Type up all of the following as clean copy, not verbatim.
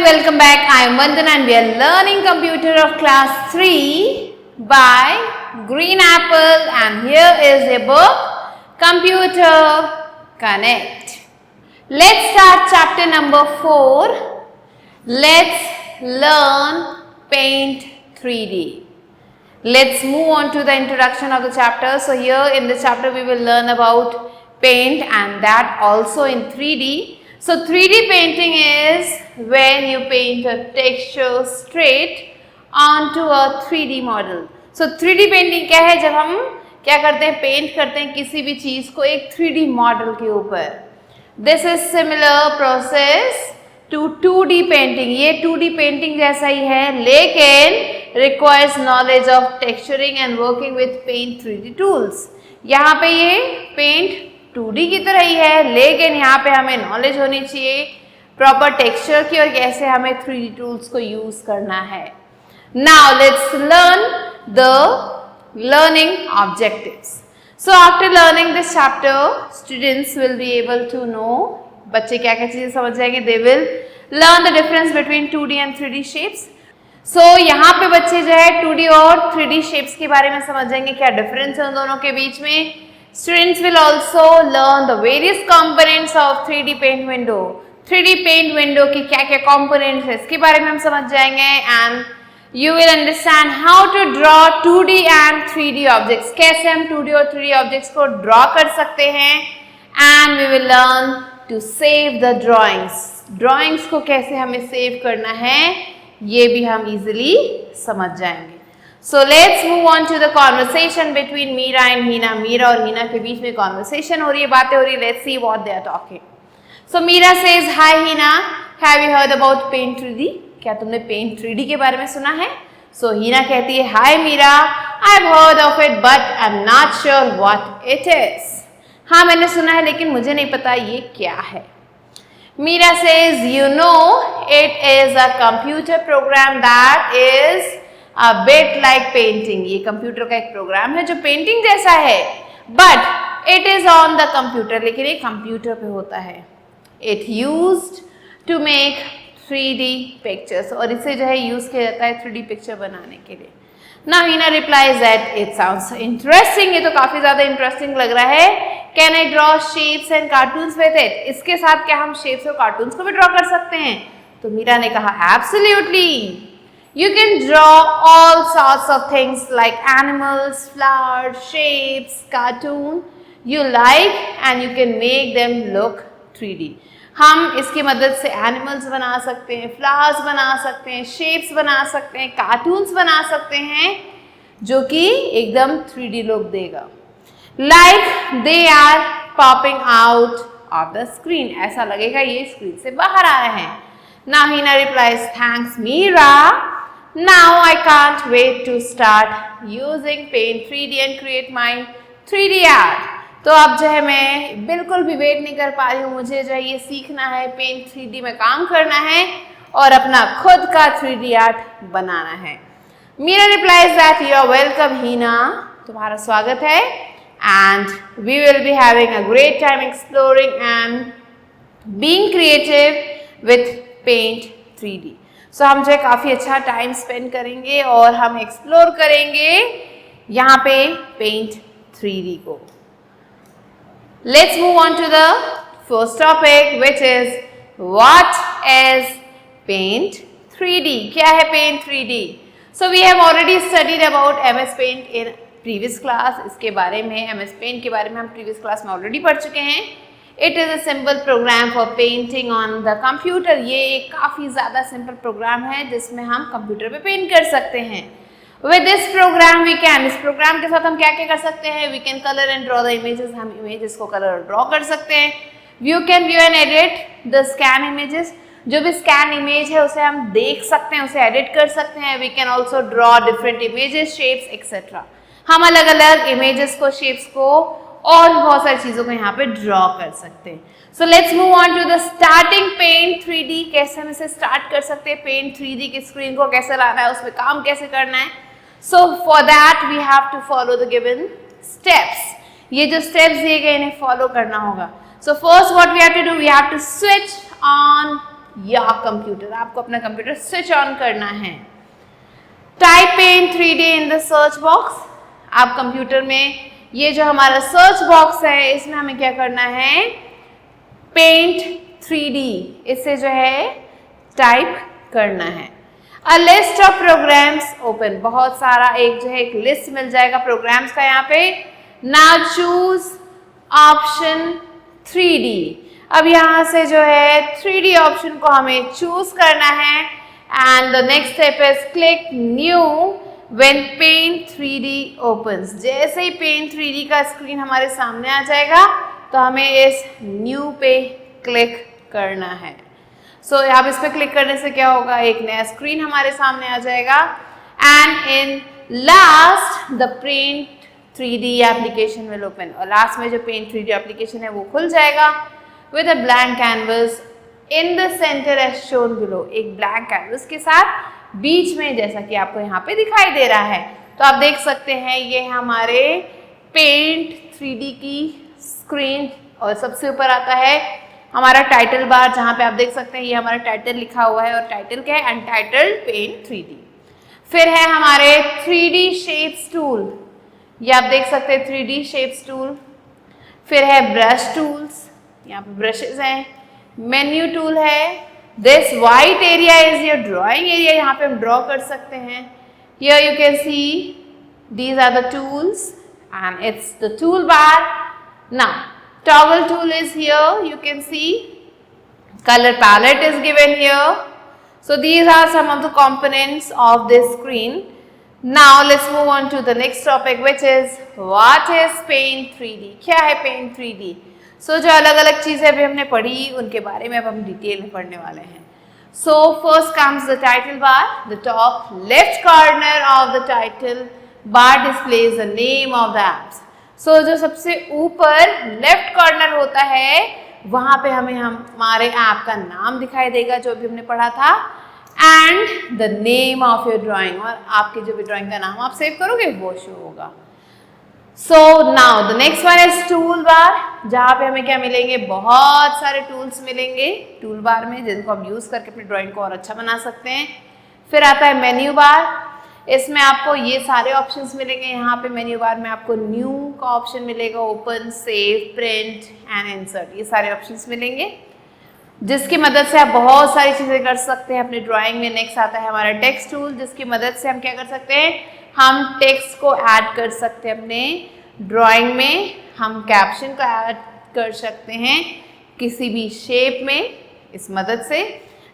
welcome back. I am Vandana and we are learning computer of class 3 by Green Apple, and here is a book, Computer Connect. Let's start chapter number 4. Let's learn Paint 3D. Let's move on to the introduction of the chapter. So here in the chapter we will learn about paint, and that also in 3D. So 3D painting is when you paint a texture straight onto a 3D model. So 3D painting क्या है? जब हम क्या करते हैं, paint करते हैं किसी भी चीज को एक 3D मॉडल के ऊपर. This is similar process to 2D painting. ये 2D painting जैसा ही है, लेकिन requires knowledge of texturing and working with paint 3D tools. यहाँ पे ये पेंट 2D की तरह ही है, लेकिन यहाँ पे हमें नॉलेज होनी चाहिए प्रॉपर टेक्सचर की और कैसे हमें 3D टूल्स को यूज करना है. Now let's learn the learning objectives. So after learning this chapter students will be able to know, बच्चे क्या क्या चीजें समझ जाएंगे. They will learn the difference between 2D and 3D shapes. So यहाँ पे बच्चे जो है 2D और 3D शेप्स के बारे में समझ जाएंगे, क्या डिफरेंस है उन दोनों के बीच में. Students will also learn the various components of 3D paint window. 3D paint window की क्या क्या components है इसके बारे में हम समझ जाएंगे, and you will understand how to draw 2D and 3D objects. कैसे हम 2D और 3D objects को draw कर सकते हैं, and we will learn to save the drawings. Drawings को कैसे हमें save करना है ये भी हम easily समझ जाएंगे. So let's move on to the conversation between Meera and Hina. Meera और Hina के बीच में conversation हो रही है, बातें हो रही है. Let's see what they are talking. So Meera says, "Hi Hina, have you heard about Paint 3D? क्या तुमने Paint 3D के बारे में सुना है?" So Hina कहती है, "Hi Meera, I've heard of it, but I'm not sure what it is." हाँ मैंने सुना है लेकिन मुझे नहीं पता ये क्या है. Meera says, "You know, it is a computer program that is a bit like painting." ये कंप्यूटर का एक प्रोग्राम है जो पेंटिंग जैसा है, but it is on the computer. लेकिन ये कंप्यूटर पे होता है. It used to make 3D pictures. और इसे जो है यूज किया जाता है 3D पिक्चर बनाने के लिए. Now Hina replies that it sounds interesting. ये तो काफी ज्यादा इंटरेस्टिंग लग रहा है. Can I draw shapes and cartoons with it? इसके साथ क्या हम शेप्स और कार्टून्स को भी ड्रॉ कर सकते हैं? तो मीरा ने कहा, Absolutely. You can draw all sorts of things like animals, flowers, shapes, cartoon you like, and you can make them look 3D. हम इसकी मदद से एनिमल्स बना सकते हैं, फ्लावर्स बना सकते हैं, शेप्स बना सकते हैं, कार्टून्स बना सकते हैं जो कि एकदम 3D लुक देगा. Like they are popping out of the screen. ऐसा लगेगा ये स्क्रीन से बाहर आ रहे हैं. Now Hina replies, Thanks Meera. Now I can't wait to start using Paint 3D and create my 3D art. तो अब जो है मैं बिल्कुल भी वेट नहीं कर पा रही हूँ, मुझे जो है ये सीखना है, Paint 3D में काम करना है और अपना खुद का 3D आर्ट बनाना है. Meera replies that you are welcome Hina. तुम्हारा स्वागत है, and we will be having a great time exploring and being creative with Paint 3D. So हम जो है काफ़ी अच्छा टाइम स्पेंड करेंगे और हम एक्सप्लोर करेंगे यहाँ पे पेंट 3D को. Let's move on to the first topic, which is what is Paint 3D? क्या है Paint 3D? So we have already studied about MS Paint in previous class. इसके बारे में MS Paint के बारे में हम previous class में already पढ़ चुके हैं. It is a simple program for painting on the computer. ये एक काफ़ी ज़्यादा simple program है जिसमें हम कंप्यूटर पे पेंट कर सकते हैं. With this program we can, इस प्रोग्राम के साथ हम क्या क्या कर सकते हैं? We can color and draw the images. हम images को color और draw कर सकते हैं. You can view and edit the scan images. जो भी scan image है उसे हम देख सकते हैं, उसे edit कर सकते हैं. We can also draw different images, shapes, etc. हम अलग अलग images को, shapes को और बहुत सारी चीज़ों को यहाँ पे ड्रॉ कर सकते हैं. So let's move on to the starting paint 3D. कैसे हम इसे स्टार्ट कर सकते हैं, पेंट 3D की स्क्रीन को कैसे लाना है, उसमें काम कैसे करना है. So for that we have to follow the given steps. ये जो स्टेप्स दिए गए इन्हें फॉलो करना होगा. So first what we have to do, we have to switch on या कंप्यूटर, आपको अपना कंप्यूटर स्विच ऑन करना है। Type paint 3D in the search box. आप कंप्यूटर में ये जो हमारा सर्च बॉक्स है इसमें हमें क्या करना है, पेंट 3D इसे जो है टाइप करना है। A list of programs open, बहुत सारा एक जो है एक लिस्ट मिल जाएगा प्रोग्राम्स का यहाँ पे। Now choose option 3D। अब यहाँ से जो है 3D ऑप्शन को हमें चूज करना है and the next step is click new when paint 3D opens। जैसे ही पेंट 3D का स्क्रीन हमारे सामने आ जाएगा तो हमें इस न्यू पे क्लिक करना है। सो आप इस पे क्लिक करने से क्या होगा, एक नया स्क्रीन हमारे सामने आ जाएगा and in last the paint 3D application will open. और लास्ट में जो पेंट 3D एप्लीकेशन है वो खुल जाएगा with a blank canvas in the center as shown below. एक ब्लैंक कैनवस के साथ बीच में, जैसा कि आपको यहाँ पे दिखाई दे रहा है। तो आप देख सकते हैं ये हमारे पेंट 3D की स्क्रीन और सबसे ऊपर आता है हमारा टाइटल बार, जहाँ पे आप देख सकते हैं ये हमारा टाइटल लिखा हुआ है और टाइटल क्या है, अनटाइटल्ड पेंट 3D। फिर है हमारे 3D शेप्स टूल, ये आप देख सकते हैं 3D शेप्स टूल। फिर है ब्रश टूल्स, यहाँ पे ब्रशेज हैं। मेन्यू टूल है। This white area is your drawing area, यहाँ पे हम ड्रॉ कर सकते हैं। Here you can see these are the tools and it's the tool bar. Now toggle tool is here, you can see color palette is given here. So these are some of the components of this screen. Now let's move on to the next topic, which is what is paint 3D। क्या है paint 3D? So जो अलग अलग चीजें अभी हमने पढ़ी उनके बारे में अब हम डिटेल में पढ़ने वाले हैं। So first comes the title bar. The top left corner of the title bar displays the name of the apps. So जो सबसे ऊपर लेफ्ट कॉर्नर होता है वहां पे हमें हमारे ऐप का नाम दिखाई देगा जो भी हमने पढ़ा था and the name of your drawing, और आपके जो भी ड्राइंग का नाम आप सेव करोगे वो शो होगा। So now the next one is tool bar, जहाँ पे हमें क्या मिलेंगे, बहुत सारे टूल्स मिलेंगे टूल बार में जिनको हम यूज करके अपनी ड्राइंग को और अच्छा बना सकते हैं। फिर आता है मेन्यू बार, इसमें आपको ये सारे ऑप्शंस मिलेंगे। यहाँ पे मेन्यू बार में आपको न्यू का ऑप्शन मिलेगा, open, save, print and insert, ये सारे ऑप्शंस मिलेंगे जिसकी मदद से आप बहुत सारी चीज़ें कर सकते हैं अपनी ड्राइंग में। नेक्स्ट आता है हमारा टेक्स्ट टूल, जिसकी मदद से हम क्या कर सकते हैं, हम टेक्स्ट को ऐड कर सकते हैं अपने ड्राइंग में, हम कैप्शन को ऐड कर सकते हैं किसी भी शेप में इस मदद से।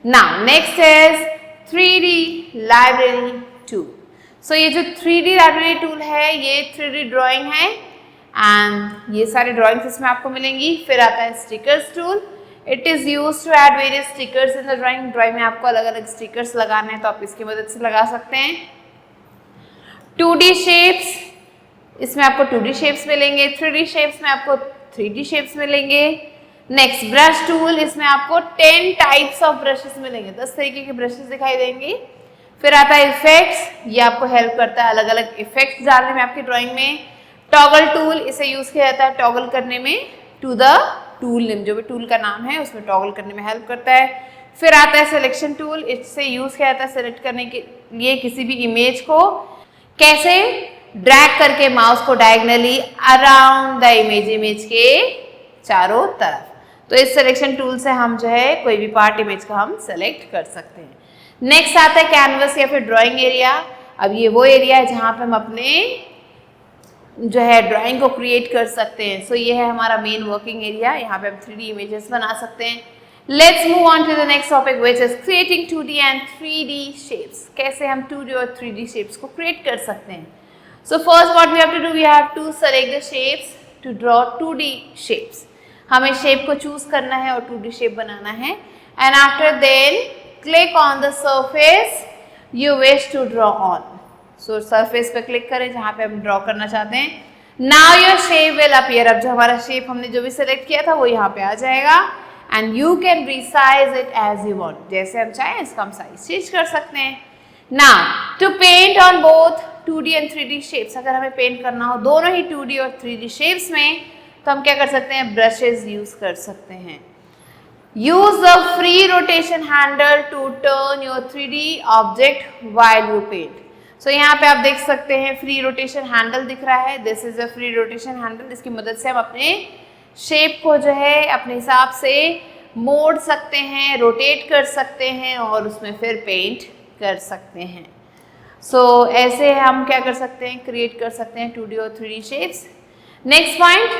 Now next is 3D library tool. So ये जो 3D लाइब्रेरी टूल है ये 3D ड्राइंग है एंड ये सारी ड्राइंग्स इसमें आपको मिलेंगी। फिर आता है stickers tool, it is use to add various stickers in the drawing. Drawing में आपको अलग अलग स्टिकर्स लगाने हैं तो आप इसकी मदद से लगा सकते हैं। 2D शेप्स, इसमें आपको 2D शेप्स मिलेंगे। 3D शेप्स में आपको 3D शेप्स मिलेंगे। नेक्स्ट ब्रश टूल, इसमें आपको 10 टाइप्स ऑफ ब्रशेस मिलेंगे, 10 तरीके के ब्रशेस दिखाई देंगे। फिर आता है इफेक्ट्स, ये आपको हेल्प करता है अलग अलग इफेक्ट्स डालने में आपकी ड्राइंग में। टॉगल टूल, इसे यूज किया जाता है टॉगल करने में टू द टूल नेम, जो भी टूल का नाम है उसमें टॉगल करने में हेल्प करता है। फिर आता है सिलेक्शन टूल, इससे यूज किया जाता है सेलेक्ट करने के लिए किसी भी इमेज को कैसे ड्रैग करके माउस को डायगनली अराउंड द इमेज के चारों तरफ। तो इस सिलेक्शन टूल से हम जो है कोई भी पार्ट इमेज का हम सेलेक्ट कर सकते हैं। नेक्स्ट आता है कैनवस या फिर ड्राइंग एरिया। अब ये वो एरिया है जहाँ पे हम अपने जो है ड्राइंग को क्रिएट कर सकते हैं। सो ये है हमारा मेन वर्किंग एरिया, यहाँ पे हम 3D इमेजेस बना सकते हैं। Let's move on to the next topic which is creating 2D and 3D shapes. कैसे हम 2D और 3D शेप्स को क्रिएट कर सकते हैं। So first what we have to do, we have to select the shapes to draw 2D shapes. हमें shape को choose करना है और 2D शेप बनाना है and after then click on the surface you wish to draw on। so surface पे click करें जहाँ पे हम ड्रॉ करना चाहते हैं। now your shape will appear। अब जो हमारा शेप हमने जो भी सिलेक्ट किया था वो यहाँ पे आ जाएगा and you can resize it as you want। जैसे हम चाहें इसका हम साइज चेंज कर सकते हैं। now to paint on both 2D and 3D shapes, अगर हमें पेंट करना हो दोनों ही 2D और 3D शेप्स में तो हम क्या कर सकते हैं, ब्रशेज यूज कर सकते हैं। Use the free rotation handle to turn your 3D object while you paint. So यहाँ पे आप देख सकते हैं फ्री रोटेशन हैंडल दिख रहा है, this is a free rotation handle. इसकी मदद से हम अपने शेप को जो है अपने हिसाब से मोड़ सकते हैं, रोटेट कर सकते हैं और उसमें फिर पेंट कर सकते हैं। सो ऐसे हम क्या कर सकते हैं, क्रिएट कर सकते हैं 2D और 3D shapes. Next point,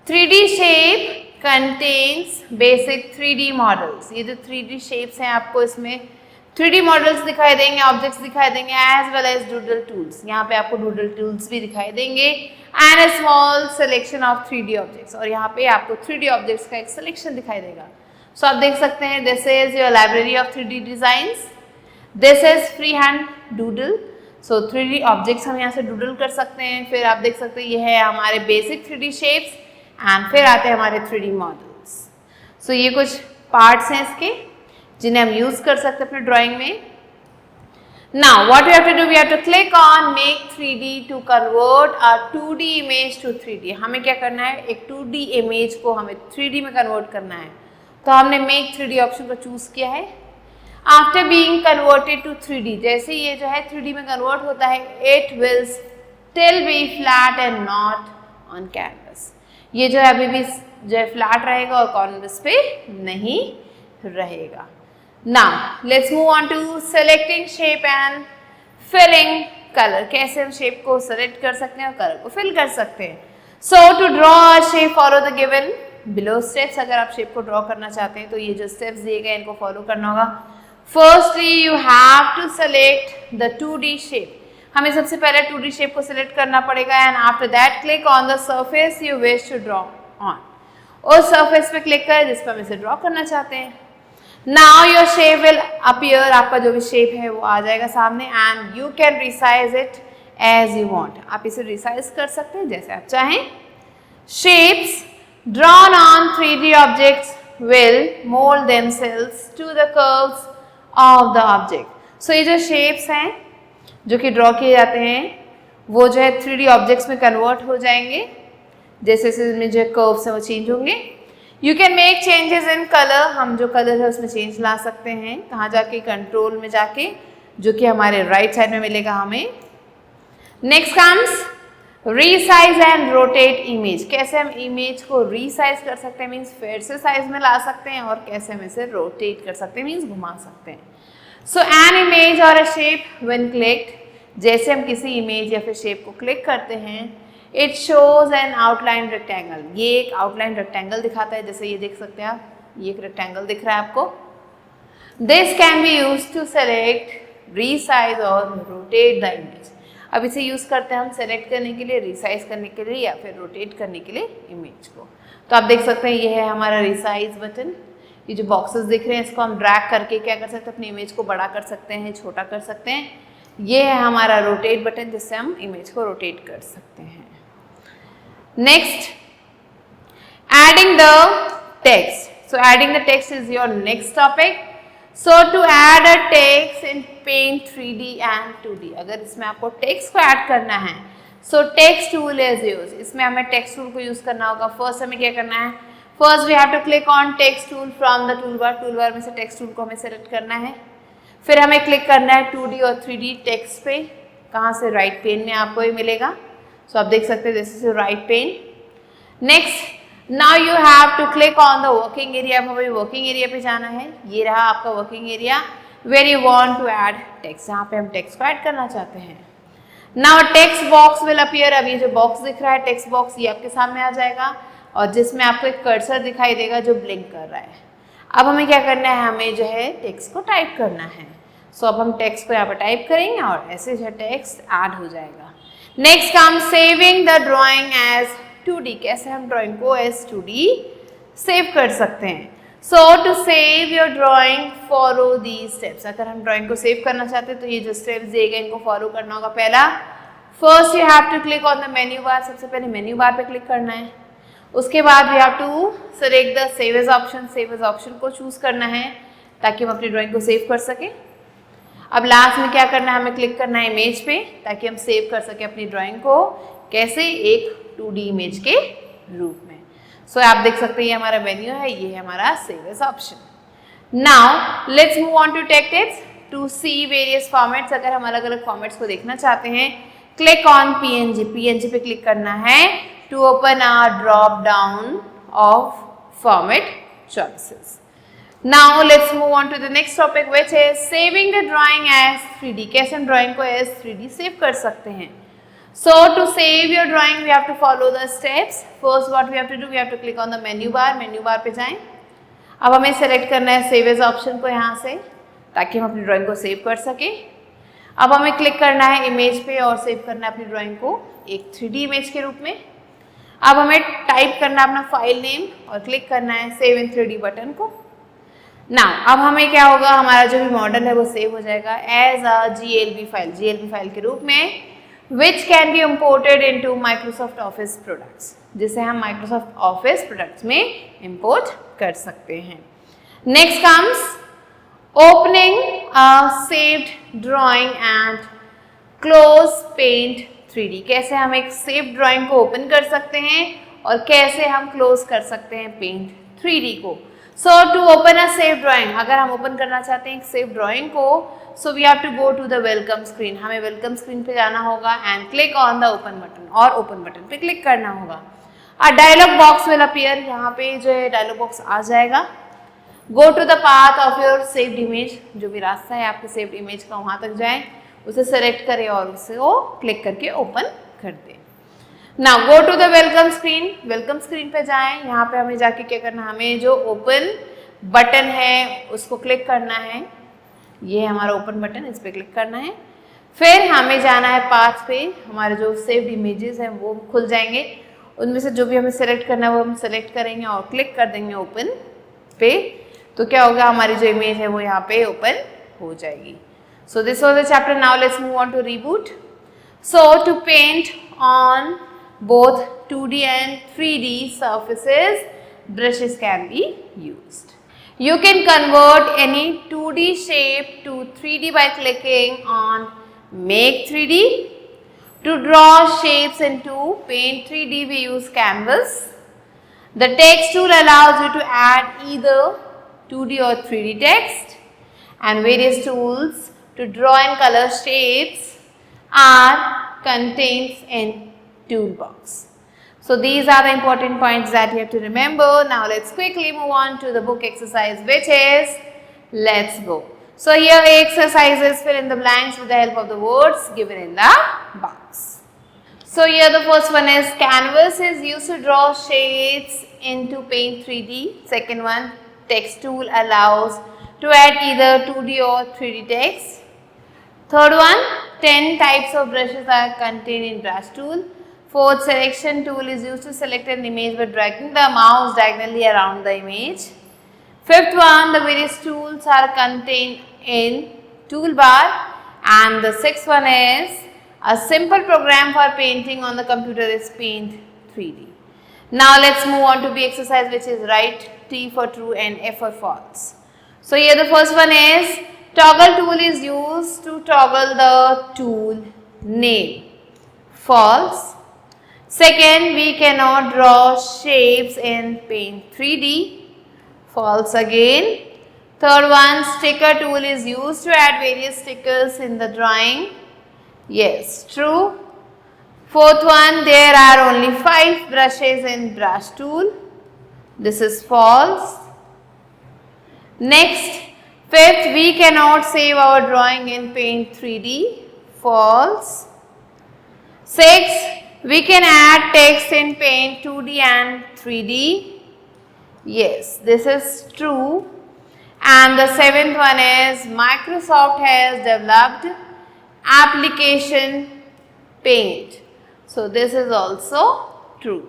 3D shape contains basic 3D models. ये जो 3D शेप्स हैं आपको इसमें 3D मॉडल्स दिखाई देंगे, ऑब्जेक्ट्स दिखाई देंगे as well as doodle tools. यहाँ पे आपको डूडल टूल्स भी दिखाई देंगे and a small selection of 3D objects. और यहाँ पे आपको 3D ऑब्जेक्ट्स का एक सिलेक्शन दिखाई देगा। सो आप देख सकते हैं this is your library of 3D designs, this is free hand doodle. So 3D objects हम यहाँ से डूडल कर सकते हैं। फिर आप देख सकते हैं ये है हमारे बेसिक 3D शेप्स एंड फिर आते हैं हमारे 3D मॉडल्स। सो ये कुछ पार्ट्स हैं इसके जिन्हें हम यूज कर सकते हैं अपने ड्राइंग में। Now what we have to do, we have to click on make 3D to convert a 2D image to 3D। हमें क्या करना है, एक 2D इमेज को हमें 3D में कन्वर्ट करना है। तो हमने मेक 3D ऑप्शन को चूज किया है। After being converted to 3D, जैसे ये जो है 3D में कन्वर्ट होता है, it will still be flat and not on canvas. ये जो है अभी भी जो है फ्लैट रहेगा और कैनवस पे नहीं रहेगा। Now let's move on to selecting shape and filling colour. कैसे हम शेप को सेलेक्ट कर सकते हैं और कलर को फिल कर सकते हैं। So to draw a shape follow the given below steps. अगर आप शेप को ड्रॉ करना चाहते हैं तो ये जो स्टेप्स दिए गए इनको फॉलो करना होगा। Firstly you have to select the 2D shape. हमें सबसे पहले 2D शेप को सिलेक्ट करना पड़ेगा and after that click on the surface you wish to draw on. उस सरफेस पे क्लिक करें जिस पर हम इसे ड्रॉ करना चाहते हैं। Now your shape will appear, आपका जो भी शेप है वो आ जाएगा सामने and you can resize it as you want. आप इसे रिसाइज कर सकते हैं जैसे आप चाहें। Shapes drawn on 3D objects will mould themselves to the curves of the object. So ये जो शेप्स हैं जो कि ड्रॉ किए जाते हैं वो जो है 3D ऑब्जेक्ट्स में कन्वर्ट हो जाएंगे। जैसे इसमें जो कर्व्स हैं वो चेंज होंगे। You can make changes in colour, हम जो कलर है उसमें चेंज ला सकते हैं। कहाँ जाके, कंट्रोल में जाके, जो कि हमारे राइट साइड में मिलेगा हमें। Next comes resize and rotate image. कैसे हम इमेज को रीसाइज कर सकते हैं, मीन्स फिर से साइज में ला सकते हैं, और कैसे हम इसे रोटेट कर सकते हैं, मीन्स घुमा सकते हैं। सो एन इमेज और अ शेप व्हेन क्लिक्ड, जैसे हम किसी इमेज या फिर शेप को क्लिक करते हैं, it shows N outline rectangle. ये एक आउटलाइन रेक्टेंगल दिखाता है, जैसे ये देख सकते हैं आप, ये एक रेक्टेंगल दिख रहा है आपको। This can be use to select, resize और रोटेट द इमेज। अब इसे यूज करते हैं हम सेलेक्ट करने के लिए, रिसाइज करने के लिए या फिर रोटेट करने के लिए इमेज को। तो आप देख सकते हैं ये है हमारा रिसाइज बटन। ये जो बॉक्सेस दिख रहे हैं इसको हम ड्रैग करके क्या कर सकते हैं, अपनी इमेज को बड़ा कर सकते हैं, छोटा कर सकते हैं। ये है हमारा रोटेट बटन जिससे हम इमेज को रोटेट कर सकते हैं। Next, adding the text. So adding the text is your next topic. So to add a text in paint 3D and 2D, अगर इसमें आपको टेक्स्ट को ऐड करना है, so text tool is use. इसमें हमें टेक्स्ट टूल को use करना होगा। फर्स्ट हमें क्या करना है, first we have to click on text tool from the tool bar. Tool bar में से टेक्स्ट टूल को हमें सेलेक्ट करना है। फिर हमें क्लिक करना है 2D और 3D टेक्स्ट पे। कहाँ से, राइट पेन में आपको ये मिलेगा। सो आप देख सकते हैं this is write pen. Next, now you have to click on the working area. हमें वर्किंग एरिया पे जाना है। ये रहा आपका working area where you want to add text, जहाँ पे हम टेक्स्ट को ऐड करना चाहते हैं। Now text box will appear. अब ये जो बॉक्स दिख रहा है टेक्स्ट बॉक्स, ये आपके सामने आ जाएगा और जिसमें आपको एक कर्सर दिखाई देगा जो ब्लिंक कर रहा है। अब हमें क्या करना है, हमें जो है टेक्स्ट को टाइप करना है। सो अब हम टेक्स्ट को यहाँ पर टाइप करेंगे और ऐसे जो है टेक्स्ट ऐड हो जाएगा। Next come saving the drawing as 2D। कैसे हम ड्राइंग को एज 2D सेव कर सकते हैं। So to save your drawing follow these steps. अगर हम ड्राइंग को सेव करना चाहते हैं तो ये जो स्टेप्स दिए गए इनको फॉलो करना होगा। पहला, first you have to click on the menu bar. सबसे पहले मेन्यू बार पे क्लिक करना है। उसके बाद we have to select the save as option. Save as option को चूज करना है ताकि हम अपनी ड्राइंग को सेव कर सकें। अब लास्ट में क्या करना है, हमें क्लिक करना है इमेज पे ताकि हम सेव कर सकें अपनी ड्राइंग को। कैसे, एक 2D इमेज के रूप में। सो आप देख सकते हैं ये हमारा मेन्यू है, ये है हमारा save as option. Now let's move on to text tips to see various formats. अगर हम अलग अलग फॉर्मेट्स को देखना चाहते हैं, क्लिक ऑन पीएनजी. पीएनजी पे क्लिक करना है to open a drop down of format choices. Now let's move on to the next topic, which is saving the drawing as 3D. कैसे हम ड्राइंग को as 3D सेव कर सकते हैं. So to save your drawing, we have to follow the steps. First, what we have to do, we have to click on the menu bar. Menu bar पे जाएं. अब हमें select करना है save as option को यहाँ से, ताकि हम अपनी ड्राइंग को सेव कर सकें. अब हमें क्लिक करना है इमेज पे और सेव करना है अपनी ड्राइंग को एक 3D इमेज के रूप में. अब हमें टाइप करना है अपना फाइल नेम और क्लिक करना है सेव इन 3D बटन को. नाउ अब हमें क्या होगा, हमारा जो भी मॉडल है वो सेव हो जाएगा एज अ GLB फाइल के रूप में, which can be imported into Microsoft office products, जिसे हम माइक्रोसॉफ्ट ऑफिस प्रोडक्ट्स में इंपोर्ट कर सकते हैं. Next comes opening a saved drawing and close paint 3D. कैसे हम एक सेव ड्राइंग को ओपन कर सकते हैं और कैसे हम क्लोज कर सकते हैं पेंट 3D को. So to open a save drawing, अगर हम ओपन करना चाहते हैं एक सेव ड्राइंग को, so we have to go to the welcome screen. हमें वेलकम स्क्रीन पे जाना होगा and click on the open button, और ओपन बटन पे क्लिक करना होगा. A dialog box will appear. यहाँ पे जो है डायलॉग बॉक्स आ जाएगा. Go to the path of your saved image. जो भी रास्ता है आपके सेव्ड इमेज का, वहाँ तक जाएं, उसे सेलेक्ट करें और उसे वो क्लिक करके ओपन कर दें. Now go to the welcome screen. Welcome screen पे जाएं. यहाँ पे हमें जाके क्या करना है, हमें जो ओपन बटन है उसको क्लिक करना है. ये है हमारा ओपन बटन, इस पर क्लिक करना है. फिर हमें जाना है पाथ पे. हमारे जो सेव्ड इमेजेस हैं वो खुल जाएंगे. उनमें से जो भी हमें सेलेक्ट करना है वो हम सेलेक्ट करेंगे और क्लिक कर देंगे ओपन पे. तो क्या होगा, हमारी जो इमेज है वो यहाँ पे ओपन हो जाएगी. So this was the chapter. Now let's move on to reboot. So to paint on both 2D and 3D surfaces, brushes can be used. You can convert any 2D shape to 3D by clicking on Make 3D. To draw shapes into Paint 3D, we use Canvas. The text tool allows you to add either 2D or 3D text, and various tools to draw and color shapes are contained in toolbox. So these are the important points that you have to remember. Now let's quickly move on to the book exercise, which is let's go. So here exercises, fill in the blanks with the help of the words given in the box. So here the first one is canvas is used to draw shades into Paint 3D. Second one, text tool allows to add either 2D or 3D text. Third one, 10 types of brushes are contained in brush tool. Fourth, selection tool is used to select an image by dragging the mouse diagonally around the image. Fifth one, the various tools are contained in toolbar. And the sixth one is a simple program for painting on the computer is Paint 3D. Now let's move on to B exercise, which is write T for true and F for false. So here the first one is toggle tool is used to toggle the tool name. False. Second, we cannot draw shapes in Paint 3D. False again. Third one, sticker tool is used to add various stickers in the drawing. Yes, true. Fourth one, there are only 5 brushes in brush tool. This is false. Next, fifth, we cannot save our drawing in Paint 3D. False. Sixth, we can add text in Paint 2D and 3D. Yes, this is true. And the seventh one is Microsoft has developed application Paint. So this is also true.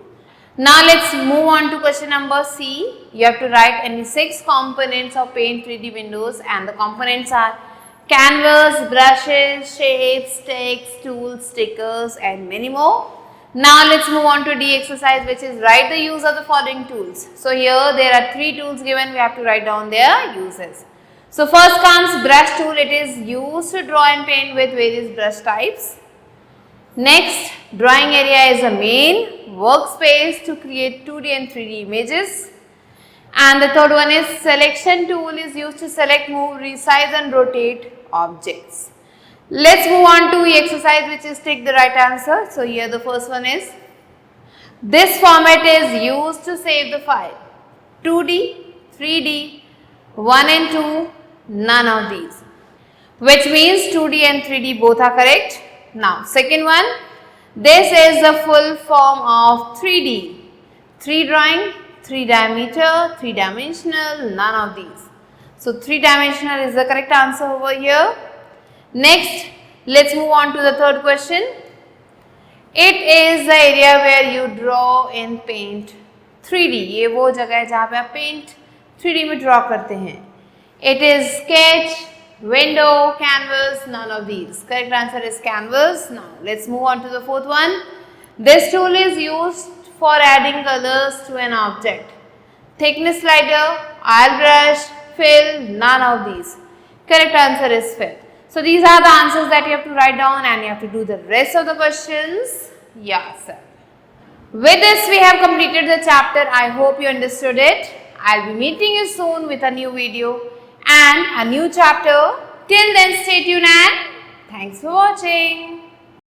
Now let's move on to question number C. You have to write any 6 components of Paint 3D windows, and the components are canvas, brushes, shapes, text, tools, stickers and many more. Now let's move on to D exercise, which is write the use of the following tools. So here there are 3 tools given, we have to write down their uses. So first comes brush tool. It is used to draw and paint with various brush types. Next, drawing area is a main workspace to create 2D and 3D images. And the third one is selection tool is used to select, move, resize and rotate objects. Let's move on to the exercise, which is take the right answer. So here the first one is, this format is used to save the file. 2D, 3D, 1 and 2, none of these. Which means 2D and 3D both are correct. Now second one, this is the full form of 3D. 3 drawing, 3 diameter, 3 dimensional, none of these. So 3 dimensional is the correct answer over here. Next, let's move on to the third question. It is the area where you draw in paint 3D. ये वो जगह है जहाँ पे आप paint 3D में draw करते हैं. It is sketch, window, canvas, none of these. Correct answer is canvas. Now let's move on to the fourth one. This tool is used for adding colors to an object. Thickness slider, oil brush, fill, none of these. Correct answer is fill. So these are the answers that you have to write down and you have to do the rest of the questions yourself. With this we have completed the chapter. I hope you understood it. I'll be meeting you soon with a new video and a new chapter. Till then, stay tuned and thanks for watching.